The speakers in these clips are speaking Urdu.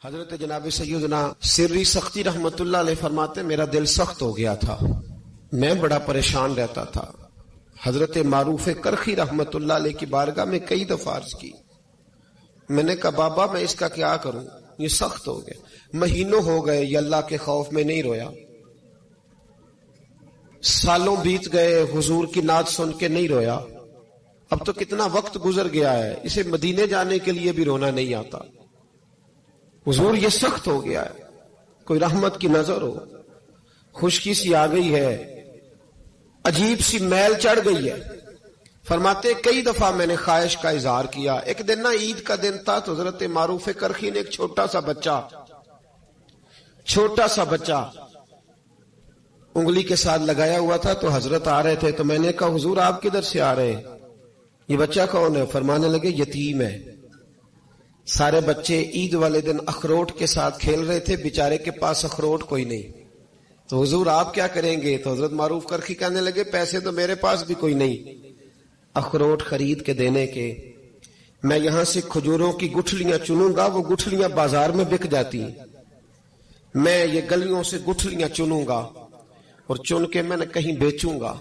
حضرت جناب سیدنا سری سختی رحمت اللہ علیہ فرماتے میرا دل سخت ہو گیا تھا، میں بڑا پریشان رہتا تھا۔ حضرت معروف کرخی رحمت اللہ علیہ کی بارگاہ میں کئی دفعہ عرض کی، میں نے کہا بابا میں اس کا کیا کروں، یہ سخت ہو گیا، مہینوں ہو گئے یہ اللہ کے خوف میں نہیں رویا، سالوں بیت گئے حضور کی نعت سن کے نہیں رویا، اب تو کتنا وقت گزر گیا ہے، اسے مدینے جانے کے لیے بھی رونا نہیں آتا۔ حضور یہ سخت ہو گیا ہے، کوئی رحمت کی نظر ہو، خشکی سی آ گئی ہے، عجیب سی میل چڑھ گئی ہے۔ فرماتے کئی دفعہ میں نے خواہش کا اظہار کیا۔ ایک دن نا عید کا دن تھا تو حضرت معروف کرخی نے ایک چھوٹا سا بچہ انگلی کے ساتھ لگایا ہوا تھا، تو حضرت آ رہے تھے تو میں نے کہا حضور آپ کدھر سے آ رہے ہیں، یہ بچہ کون ہے؟ فرمانے لگے یتیم ہے۔ سارے بچے عید والے دن اخروٹ کے ساتھ کھیل رہے تھے، بیچارے کے پاس اخروٹ کوئی نہیں، تو حضور آپ کیا کریں گے؟ تو حضرت معروف کرخی کہنے لگے پیسے تو میرے پاس بھی کوئی نہیں اخروٹ خرید کے دینے کے، میں یہاں سے کھجوروں کی گٹھلیاں چنوں گا، وہ گٹھلیاں بازار میں بک جاتی ہیں، میں یہ گلیوں سے گٹھلیاں چنوں گا اور چن کے میں نے کہیں بیچوں گا،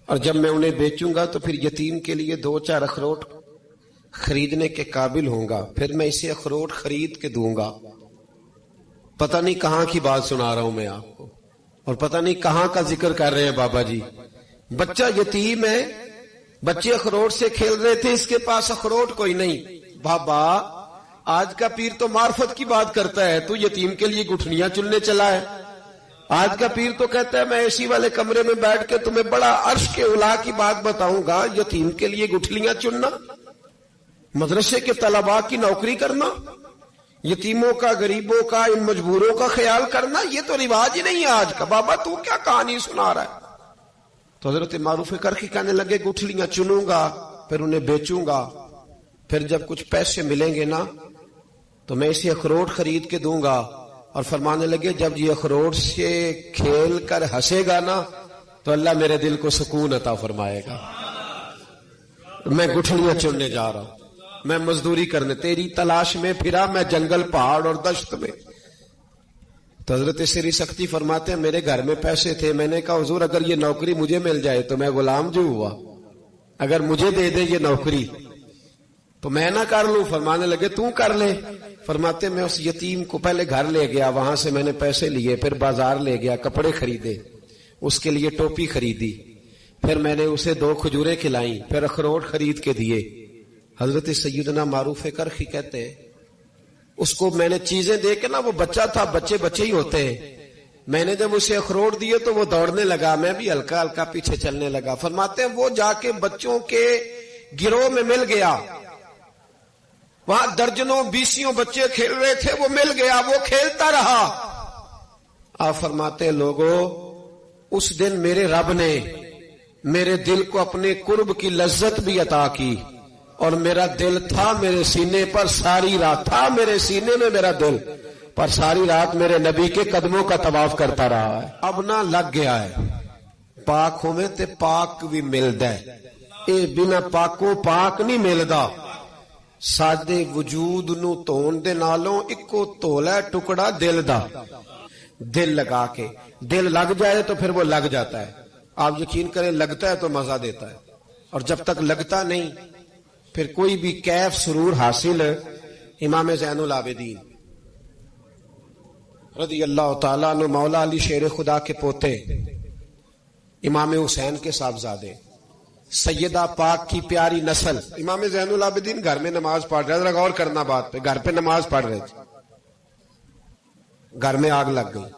اور جب میں انہیں بیچوں گا تو پھر یتیم کے لیے 2-4 اخروٹ خریدنے کے قابل ہوں گا، پھر میں اسے اخروٹ خرید کے دوں گا۔ پتہ نہیں کہاں کی بات سنا رہا ہوں میں آپ کو، اور پتہ نہیں کہاں کا ذکر کر رہے ہیں بابا جی۔ بچہ یتیم ہے، بچے اخروٹ سے کھیل رہے تھے، اس کے پاس اخروٹ کوئی نہیں۔ بابا آج کا پیر تو معرفت کی بات کرتا ہے، تو یتیم کے لیے گٹھلیاں چننے چلا ہے۔ آج کا پیر تو کہتا ہے میں اے سی والے کمرے میں بیٹھ کے تمہیں بڑا عرش کے اعلیٰ کی بات بتاؤں گا، یتیم کے لیے گٹھلیاں چننا، مدرسے کے طلباء کی نوکری کرنا، یتیموں کا، غریبوں کا، ان مجبوروں کا خیال کرنا، یہ تو رواج ہی نہیں ہے آج کا۔ بابا تو کیا کہانی سنا رہا ہے؟ تو حضرت معروف کرخی کہنے لگے گٹھلیاں چنوں گا، پھر انہیں بیچوں گا، پھر جب کچھ پیسے ملیں گے نا تو میں اسے اخروٹ خرید کے دوں گا، اور فرمانے لگے جب یہ اخروٹ سے کھیل کر ہنسے گا نا تو اللہ میرے دل کو سکون عطا فرمائے گا۔ میں گٹھلیاں چننے جا رہا ہوں، میں مزدوری کرنے، تیری تلاش میں پھرا میں جنگل پہاڑ اور دشت میں۔ تو حضرت سری سختی فرماتے ہیں میرے گھر میں پیسے تھے، میں نے کہا حضور اگر یہ نوکری مجھے مل جائے تو میں غلام جو ہوا، اگر مجھے دے دے یہ نوکری تو میں نہ کر لوں؟ فرمانے لگے تو کر لے۔ فرماتے میں اس یتیم کو پہلے گھر لے گیا، وہاں سے میں نے پیسے لیے، پھر بازار لے گیا، کپڑے خریدے، اس کے لیے ٹوپی خریدی، پھر میں نے اسے 2 کھجوریں کھلائیں، پھر اخروٹ خرید کے دیے۔ حضرت سیدنا معروف کرخی کہتے ہیں اس کو میں نے چیزیں دے کے نا، وہ بچہ تھا، بچے ہی ہوتے ہیں، میں نے جب اسے اخروٹ دیے تو وہ دوڑنے لگا، میں بھی ہلکا ہلکا پیچھے چلنے لگا۔ فرماتے ہیں وہ جا کے بچوں کے گروہ میں مل گیا، وہاں درجنوں 20 بچے کھیل رہے تھے، وہ مل گیا، وہ کھیلتا رہا۔ آپ فرماتے ہیں لوگوں اس دن میرے رب نے میرے دل کو اپنے قرب کی لذت بھی عطا کی، اور میرا دل تھا میرے سینے پر ساری رات، تھا میرے سینے میں میرا دل، پر ساری رات میرے نبی کے قدموں کا طواف کرتا رہا ہے۔ اب نہ لگ گیا ہے، پاک ہوئے تے پاک بھی ملدا ہے، اے بنا پاکوں پاک نہیں ملدا۔ سادے وجود نو تون دے نالوں اکو تولا ٹکڑا دل دا، دل لگا کے، دل لگ جائے تو پھر وہ لگ جاتا ہے۔ آپ یقین کریں لگتا ہے تو مزہ دیتا ہے، اور جب تک لگتا نہیں پھر کوئی بھی کیف سرور حاصل۔ امام زین العابدین رضی اللہ تعالیٰ عنہ مولا علی شیر خدا کے پوتے، امام حسین کے صاحبزادے، سیدہ پاک کی پیاری نسل، امام زین العابدین گھر میں نماز پڑھ رہے، ذرا غور کرنا بات پہ، گھر پہ نماز پڑھ رہے تھے، گھر میں آگ لگ گئی۔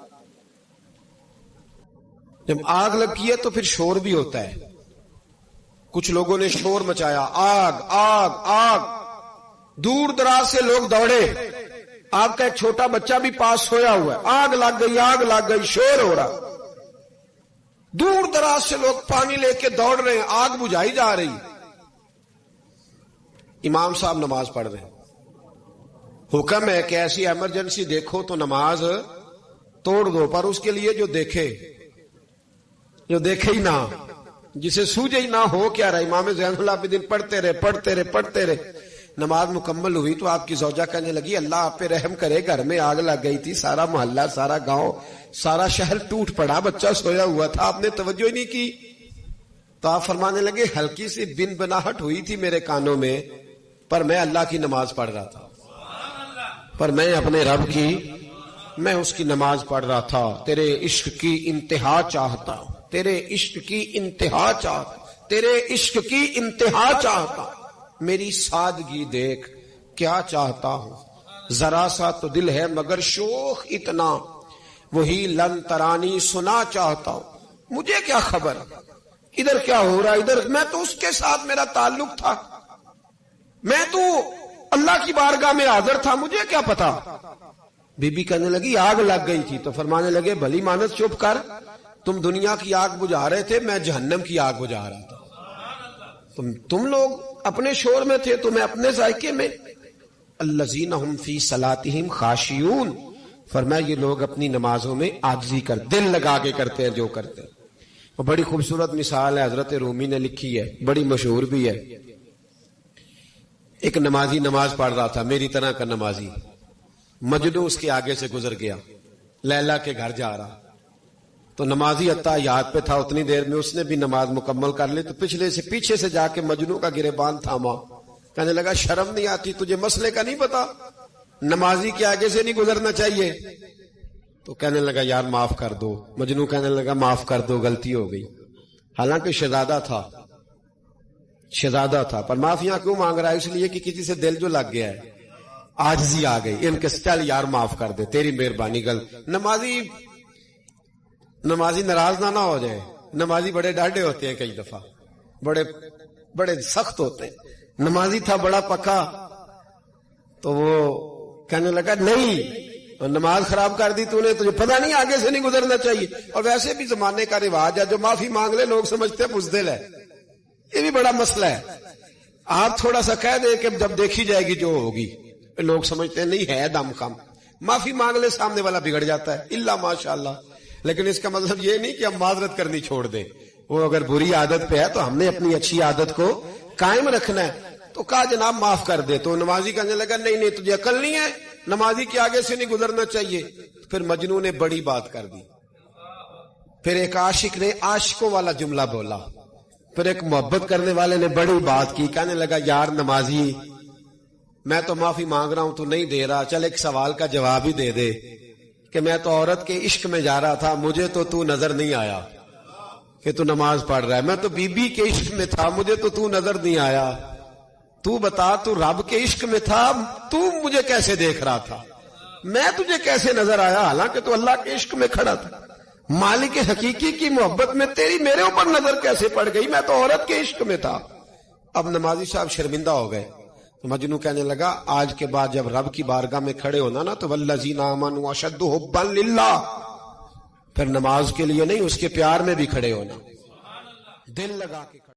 جب آگ لگی ہے تو پھر شور بھی ہوتا ہے، کچھ لوگوں نے شور مچایا، آگ آگ آگ، دور دراز سے لوگ دوڑے، آپ کا ایک چھوٹا بچہ بھی پاس سویا ہوا ہے، آگ لگ گئی آگ لگ گئی، شور ہو رہا، دور دراز سے لوگ پانی لے کے دوڑ رہے ہیں، آگ بجھائی جا رہی۔ امام صاحب نماز پڑھ رہے ہیں، حکم ہے کہ ایسی ایمرجنسی دیکھو تو نماز توڑ دو، پر اس کے لیے جو دیکھے ہی نہ، جسے سوجے ہی نہ ہو کیا رہا۔ امام زین العابدین پڑھتے رہے، نماز مکمل ہوئی تو آپ کی زوجہ کہنے لگی اللہ آپ پہ رحم کرے، گھر میں آگ لگ گئی تھی، سارا محلہ، سارا گاؤں، سارا شہر ٹوٹ پڑا، بچہ سویا ہوا تھا، آپ نے توجہ ہی نہیں کی۔ تو آپ فرمانے لگے ہلکی سی بن بناہٹ ہوئی تھی میرے کانوں میں، پر میں اللہ کی نماز پڑھ رہا تھا، پر میں اپنے رب کی، میں اس کی نماز پڑھ رہا تھا، تیرے عشق کی انتہا چاہتا، تیرے عشق کی انتہا چاہتا، تیرے عشق کی انتہا چاہتا، میری سادگی دیکھ کیا چاہتا ہوں، ذرا سا تو دل ہے مگر شوخ اتنا، وہی لن ترانی سنا چاہتا ہوں، مجھے کیا خبر ادھر کیا ہو رہا، ادھر میں تو اس کے ساتھ میرا تعلق تھا، میں تو اللہ کی بارگاہ میں حاضر تھا، مجھے کیا پتا۔ بی بی کہنے لگی آگ لگ گئی تھی، تو فرمانے لگے بھلی مانس چپ کر، تم دنیا کی آگ بجھا رہے تھے، میں جہنم کی آگ بجھا رہا تھا، تم لوگ اپنے شور میں تھے تو میں اپنے ذائقے میں۔ الذین هم فی صلاتہم خاشعون، فرمایا یہ لوگ اپنی نمازوں میں عاجزی کر دل لگا کے کرتے ہیں جو کرتے ہیں۔ اور بڑی خوبصورت مثال ہے، حضرت رومی نے لکھی ہے، بڑی مشہور بھی ہے۔ ایک نمازی نماز پڑھ رہا تھا، میری طرح کا نمازی، مجنو اس کے آگے سے گزر گیا، لیلا کے گھر جا رہا، تو نمازی اتحیات پہ تھا، اتنی دیر میں اس نے بھی نماز مکمل کر لی، تو پیچھے سے جا کے مجنو کا گریبان تھاما، کہنے لگا شرم نہیں آتی تجھے، مسئلے کا نہیں پتا، نمازی کے آگے سے نہیں گزرنا چاہیے؟ تو کہنے لگا یار معاف کر دو، مجنو کہنے لگا معاف کر دو، غلطی ہو گئی، حالانکہ شہزادہ تھا، پر معافیاں کیوں مانگ رہا ہے؟ اس لیے کہ کسی سے دل جو لگ گیا ہے، عاجزی آ گئی، ان کے چل یار معاف کر دے، تیری مہربانی، نمازی ناراض نہ ہو جائے، نمازی بڑے ڈاڈے ہوتے ہیں، کئی دفعہ بڑے سخت ہوتے ہیں، نمازی تھا بڑا پکا، تو وہ کہنے لگا نہیں، نماز خراب کر دی تو نے، تجھے پتہ نہیں آگے سے نہیں گزرنا چاہیے، اور ویسے بھی زمانے کا رواج ہے جو معافی مانگ لے لوگ سمجھتے ہیں بزدل ہے، یہ بھی بڑا مسئلہ ہے۔ آپ تھوڑا سا کہہ دیں کہ جب دیکھی جائے گی جو ہوگی، لوگ سمجھتے ہیں نہیں ہے دم کم، معافی مانگ لے سامنے والا بگڑ جاتا ہے، الا ماشاءاللہ، لیکن اس کا مطلب یہ نہیں کہ ہم معذرت کرنی چھوڑ دیں، وہ اگر بری عادت پہ ہے تو ہم نے اپنی اچھی عادت کو قائم رکھنا ہے۔ تو کہا جناب معاف کر دے، تو نمازی کہنے لگا نہیں تجھے عقل نہیں ہے، نمازی کے آگے سے نہیں گزرنا چاہیے۔ پھر مجنون نے بڑی بات کر دی، پھر ایک عاشق نے عاشقوں والا جملہ بولا، پھر ایک محبت کرنے والے نے بڑی بات کی، کہنے لگا یار نمازی میں تو معافی مانگ رہا ہوں تو نہیں دے رہا، چل ایک سوال کا جواب ہی دے دے کہ میں تو عورت کے عشق میں جا رہا تھا، مجھے تو نظر نہیں آیا کہ تو نماز پڑھ رہا ہے، میں تو بی بی کے عشق میں تھا، مجھے تو نظر نہیں آیا، تو بتا تو رب کے عشق میں تھا، تو مجھے کیسے دیکھ رہا تھا، میں تجھے کیسے نظر آیا، حالانکہ تو اللہ کے عشق میں کھڑا تھا، مالک حقیقی کی محبت میں تیری میرے اوپر نظر کیسے پڑ گئی، میں تو عورت کے عشق میں تھا۔ اب نمازی صاحب شرمندہ ہو گئے، تو مجنو کہنے لگا آج کے بعد جب رب کی بارگاہ میں کھڑے ہونا نا تو والذین آمنوا اشد حبا للہ، پھر نماز کے لیے نہیں اس کے پیار میں بھی کھڑے ہونا، دل لگا کے کھڑے